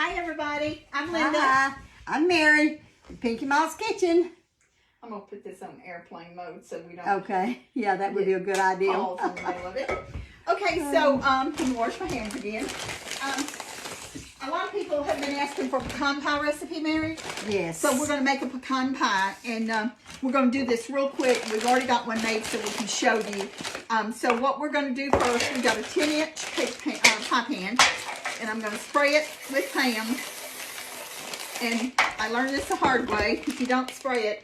Hi everybody, I'm Linda. Hi, I'm Mary, Pinky Mom's Kitchen. I'm going to put this on airplane mode so we don't... Okay, yeah, that would be a good idea. Pause in the middle of it. Okay, so, I'm going to wash my hands again. A lot of people have been asking for pecan pie recipe, Mary. Yes. So we're going to make a pecan pie, and we're going to do this real quick. We've already got one made so we can show you. So what we're going to do first, we've got a 10-inch pie pan, and I'm going to spray it with Pam. And I learned this the hard way. If you don't spray it,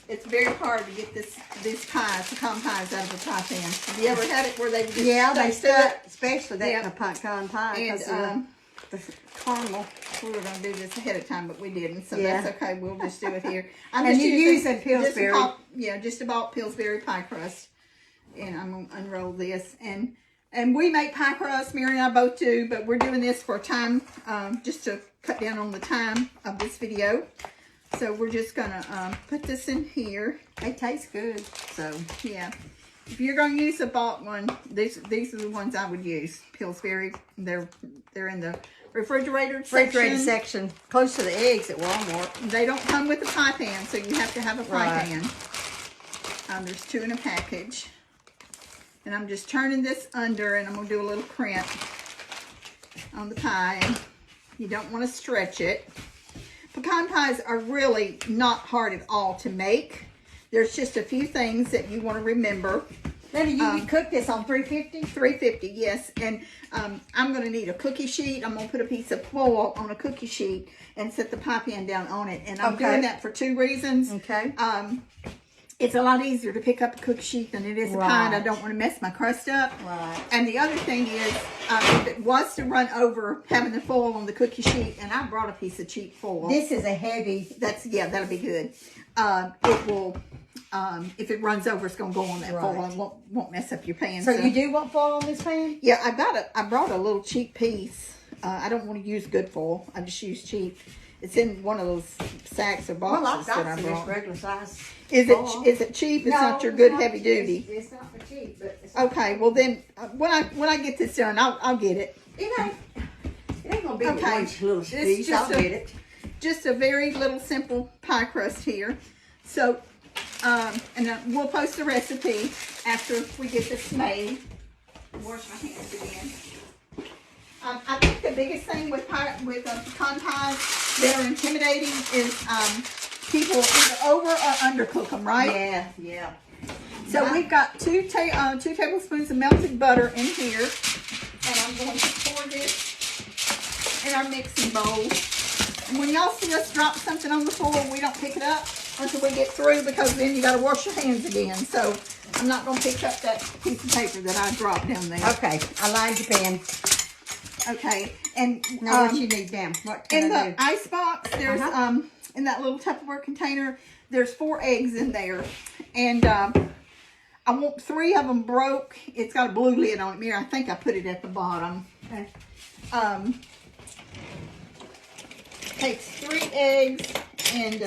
it's very hard to get these pies, pecan pies, out of a pie pan. Have you ever had it where they just they stuck, especially that yeah. pecan pie because and, the caramel. We were going to do this ahead of time, but we didn't, so yeah. that's okay. We'll just do it here. And you use a Pillsbury. Just about Pillsbury pie crust. And I'm going to unroll this. And we make pie crust, Mary and I both do, but we're doing this for time, just to cut down on the time of this video. So we're just going to put this in here. They taste good, so. Yeah. If you're going to use a bought one, these are the ones I would use. Pillsbury. They're in the refrigerated section. Close to the eggs at Walmart. They don't come with a pie pan, so you have to have a pie pan. There's 2 in a package. And I'm just turning this under, and I'm going to do a little crimp on the pie. And you don't want to stretch it. Pecan pies are really not hard at all to make. There's just a few things that you want to remember. Linda, you cook this on 350? 350, yes. And I'm going to need a cookie sheet. I'm going to put a piece of foil on a cookie sheet and set the pie pan down on it. And I'm doing that for 2 reasons. Okay. It's a lot easier to pick up a cookie sheet than it is a pie, and I don't want to mess my crust up. Right. And the other thing is, if it was to run over having the foil on the cookie sheet, and I brought a piece of cheap foil. This is a heavy. That'll be good. It will, if it runs over, it's going to go on that foil and won't mess up your pan. So you do want foil on this pan? Yeah, I brought a little cheap piece. I don't want to use good foil. I just use cheap. It's in one of those sacks or boxes that I brought. Regular size. Is it cheap? It's not your good heavy duty. It's not for cheap, but it's okay. Well then, when I get this done, I'll get it. It ain't gonna be one little piece. I'll get it. Just a very little simple pie crust here. So, and we'll post the recipe after we get this made. Wash my hands again. I think the biggest thing with pecan pies that are intimidating is people either over or undercook them, right? Yeah. So we've got 2 tablespoons of melted butter in here, and I'm going to pour this in our mixing bowl. And when y'all see us drop something on the floor, we don't pick it up until we get through, because then you got to wash your hands again. So I'm not going to pick up that piece of paper that I dropped down there. Okay, I lined your pan. Okay, and now what you need, Dan? What can in I do? the ice box, there's in that little Tupperware container, there's 4 eggs in there, and I want 3 of them broke. It's got a blue lid on it. Mira, I think I put it at the bottom. Okay. Takes 3 eggs, and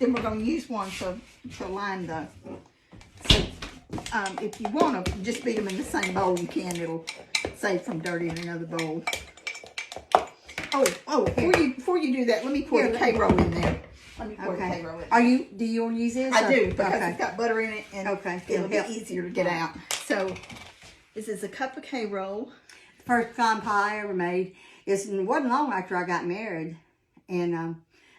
then we're going to use one to line the. So, if you want to just beat them in the same bowl, you can. It'll save from dirty in another bowl. Oh! Before you do that, let me pour the K-roll in there. Let me pour the K-roll in. Do you want to use this? I do, because it's got butter in it, and it'll be help. easier to get out. So this is a cup of K-roll. The first pecan pie I ever made. It wasn't long after I got married, and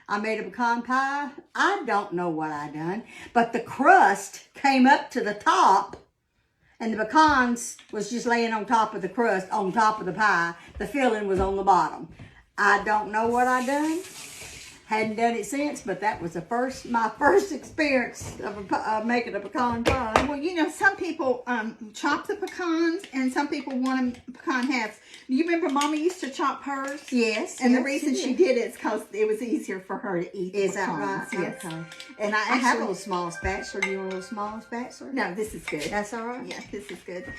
I made a pecan pie. I don't know what I done, but the crust came up to the top, and the pecans was just laying on top of the crust, on top of the pie. The filling was on the bottom. I don't know what I done. Hadn't done it since, but that was my first experience of making a pecan pie. Well, you know, some people chop the pecans, and some people want them pecan halves. Do you remember Mama used to chop hers? Yes. And the reason she did it is because it was easier for her to eat. Is that right? Yes. Okay. And I have a little small spatula. Do you want a little small spatula? No, this is good. That's all right? Yeah, this is good.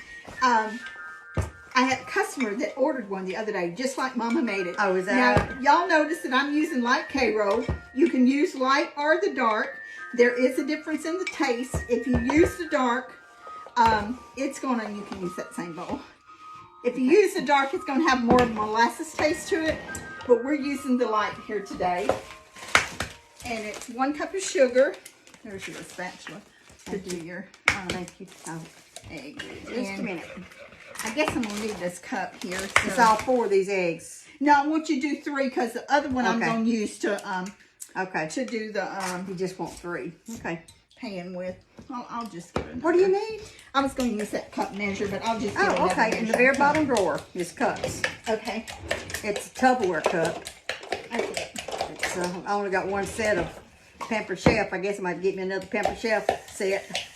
I had a customer that ordered one the other day, just like Mama made it. Oh, is that Now, y'all notice that I'm using light K-roll. You can use light or the dark. There is a difference in the taste. If you use the dark, you can use that same bowl. If you use the dark, it's going to have more molasses taste to it. But we're using the light here today. And it's 1 cup of sugar. There's your spatula to do your Thank you. Oh, egg. just a minute. I guess I'm going to need this cup here. So. It's all 4 of these eggs. No, I want you to do 3 because the other one I'm going to use to do the you just want 3. Okay. pan with. I'll just get it. What do you need? I was going to use that cup measure, but I'll just get it. Oh, okay. In the very bottom drawer is cups. Okay. It's a Tupperware cup. Okay. It's, I only got 1 set of Pampered Chef. I guess I might get me another Pampered Chef set.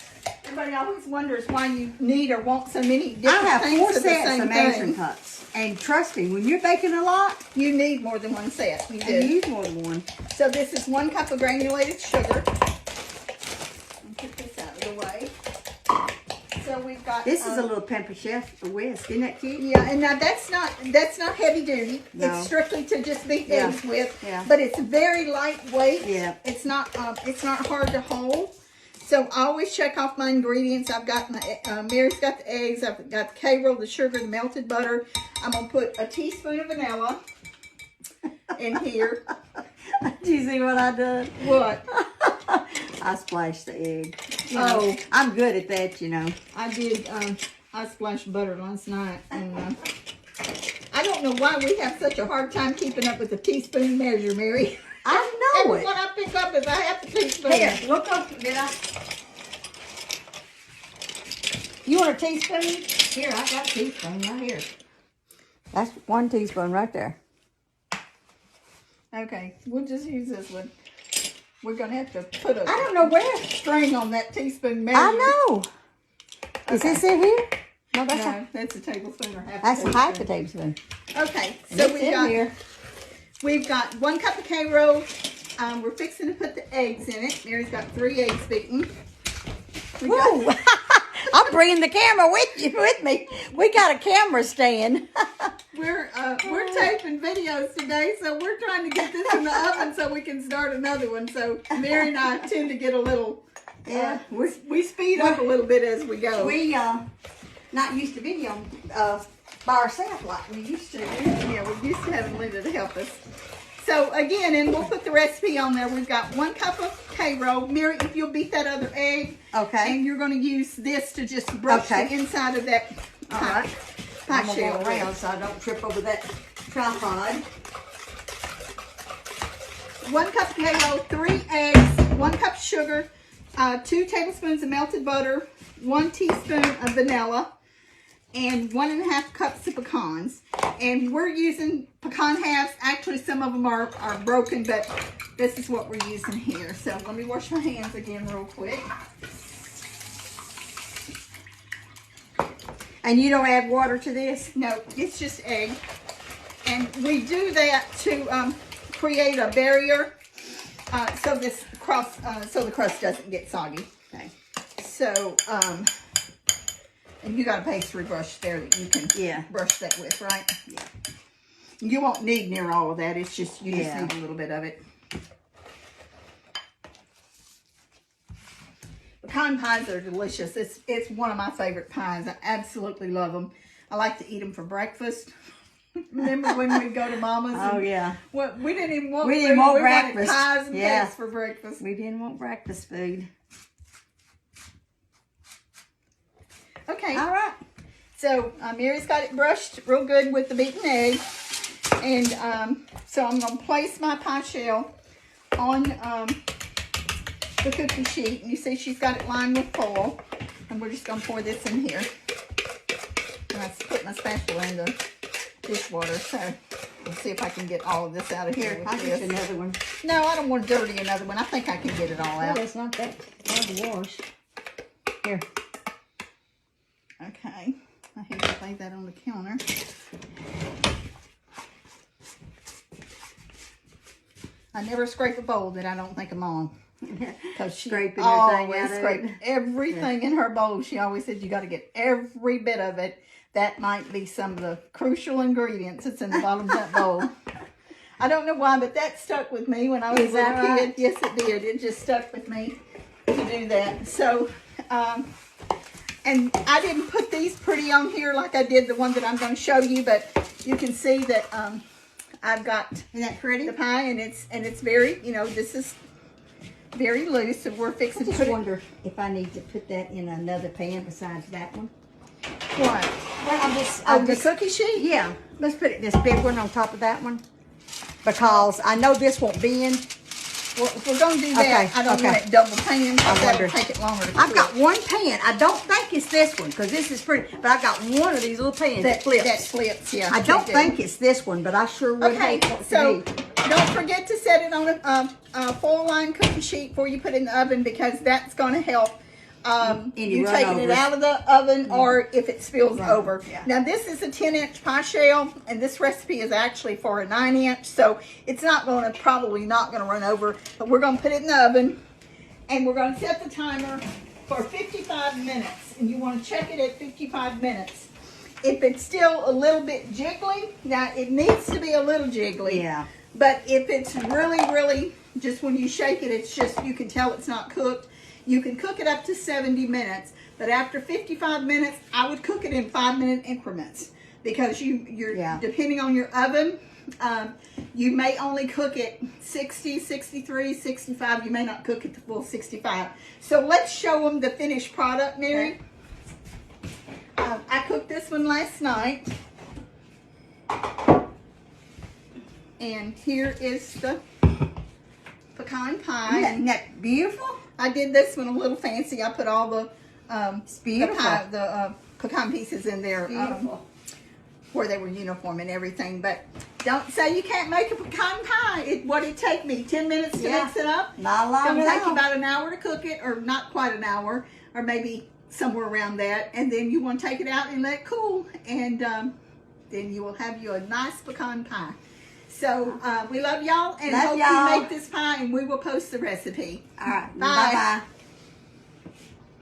Everybody always wonders why you need or want so many different I have things 4 of the sets same of thing. measuring cups. And trust me, when you're baking a lot, You need more than 1 set. You do. you use more than 1. So this is 1 cup of granulated sugar. I'll put this out of the way. So we've got. This is a little Pampered Chef whisk. Isn't that cute? Yeah, and now that's not heavy duty. No. It's strictly to just beat Yeah. eggs with. Yeah. But it's very lightweight. Yeah. It's not hard to hold. So I always check off my ingredients. I've got my Mary's got the eggs. I've got the K-roll, the sugar, the melted butter. I'm gonna put a teaspoon of vanilla in here. Do you see what I done? What? I splashed the egg. Oh. I'm good at that, you know. I did. I splashed butter last night, and I don't know why we have such a hard time keeping up with the teaspoon measure, Mary. I know And it. what I pick up is I have the teaspoon. Here, look up. Did I? You want a teaspoon? Here, I got a teaspoon right here. That's 1 teaspoon right there. Okay, we'll just use this one. We're gonna have to put a I don't know where. string on that teaspoon measure. I know. Is this in here? No, that's No, that's a tablespoon or half. that's a half a tablespoon. tablespoon. Okay, And so it's we've got 1 cup of K-roll. We're fixing to put the eggs in it. Mary's got 3 eggs beaten. Whoa! I'm bringing the camera with me. We got a camera stand. We're taping videos today, so we're trying to get this in the oven so we can start another one. So Mary and I tend to get a little, we speed up a little bit as we go. We not used to video by ourselves like we used to. Yeah, we used to have Linda to help us. So again, and we'll put the recipe on there. We've got 1 cup of K-roll. Mary, if you'll beat that other egg, Okay. and you're going to use this to just brush the inside of that pie I'm gonna shell go around so I don't trip over that tripod. 1 cup of K-roll, 3 eggs, 1 cup of sugar, 2 tablespoons of melted butter, 1 teaspoon of vanilla, and 1.5 cups of pecans. And we're using pecan halves. Actually, some of them are broken, but this is what we're using here. So let me wash my hands again real quick. And you don't add water to this? No, it's just egg. And we do that to create a barrier so this crust, so the crust doesn't get soggy. Okay. So, and you got a pastry brush there that you can brush that with, right? Yeah. You won't need near all of that. It's just, you just Yeah. need a little bit of it. Pecan pies are delicious. It's one of my favorite pies. I absolutely love them. I like to eat them for breakfast. Remember when we'd go to Mama's? Oh, yeah. Well, we didn't even want We didn't food. want We wanted breakfast. pies and Yeah. cakes for breakfast. We didn't want breakfast food. Okay. All right. So Mary's got it brushed real good with the beaten egg. And so I'm going to place my pie shell on the cookie sheet. And you see she's got it lined with foil. And we're just going to pour this in here. And I put my spatula in the dishwater. So we'll see if I can get all of this out of here. Here, I'll with get this. another one. No, I don't want to dirty another one. I think I can get it all out. Well, it's not that hard to wash. Here. Okay. I hate to lay that on the counter. I never scrape a bowl that I don't think of Mom. Because she Scraping always everything out of scraped it. everything in her bowl. She always said you got to get every bit of it. That might be some of the crucial ingredients that's in the bottom of that bowl. I don't know why, but that stuck with me when I was a little kid. Right? Yes, it did. It just stuck with me to do that. So, And I didn't put these pretty on here like I did the one that I'm going to show you, but you can see that I've got Isn't that pretty? the pie, and it's very, you know, this is very loose, so we're fixing I to just put it. wonder if I need to put that in another pan besides that one. What? Well, The cookie sheet? Yeah, let's put it this big one on top of that one because I know this won't bend. Well, if we're going to do that, Okay, I don't okay. want it double pan, because that'll wonder. take it longer to I've cook. got one pan. I don't think it's this one because this is pretty, but I got one of these little pans that flips. That flips, yeah. I don't they do. think it's this one, but I sure would Okay, hate for it so to be. don't forget to set it on a foil line cookie sheet before you put it in the oven, because that's going to help you run taking it overs. out of the oven, or if it spills Right, over. yeah. Now this is a 10-inch pie shell, and this recipe is actually for a 9-inch, so it's probably not going to run over, but we're going to put it in the oven, and we're going to set the timer for 55 minutes, and you want to check it at 55 minutes. If it's still a little bit jiggly, now it needs to be a little jiggly. Yeah. But if it's really, just when you shake it, it's just, you can tell it's not cooked. You can cook it up to 70 minutes, but after 55 minutes, I would cook it in 5-minute increments, because you're depending on your oven, you may only cook it 60, 63, 65. You may not cook it the full 65. So let's show them the finished product, Mary. Okay. I cooked this one last night. And here is the pecan pie. Isn't that beautiful? I did this one a little fancy. I put all the beautiful. the pecan pieces in there where they were uniform and everything. But don't say you can't make a pecan pie. What did it take me? 10 minutes to mix it up? Not long It'll take you at all. about an hour to cook it, or not quite an hour, or maybe somewhere around that. And then you want to take it out and let it cool, and then you will have you a nice pecan pie. So we love y'all, and hope you make this pie, and we will post the recipe. All right. Bye. Bye-bye.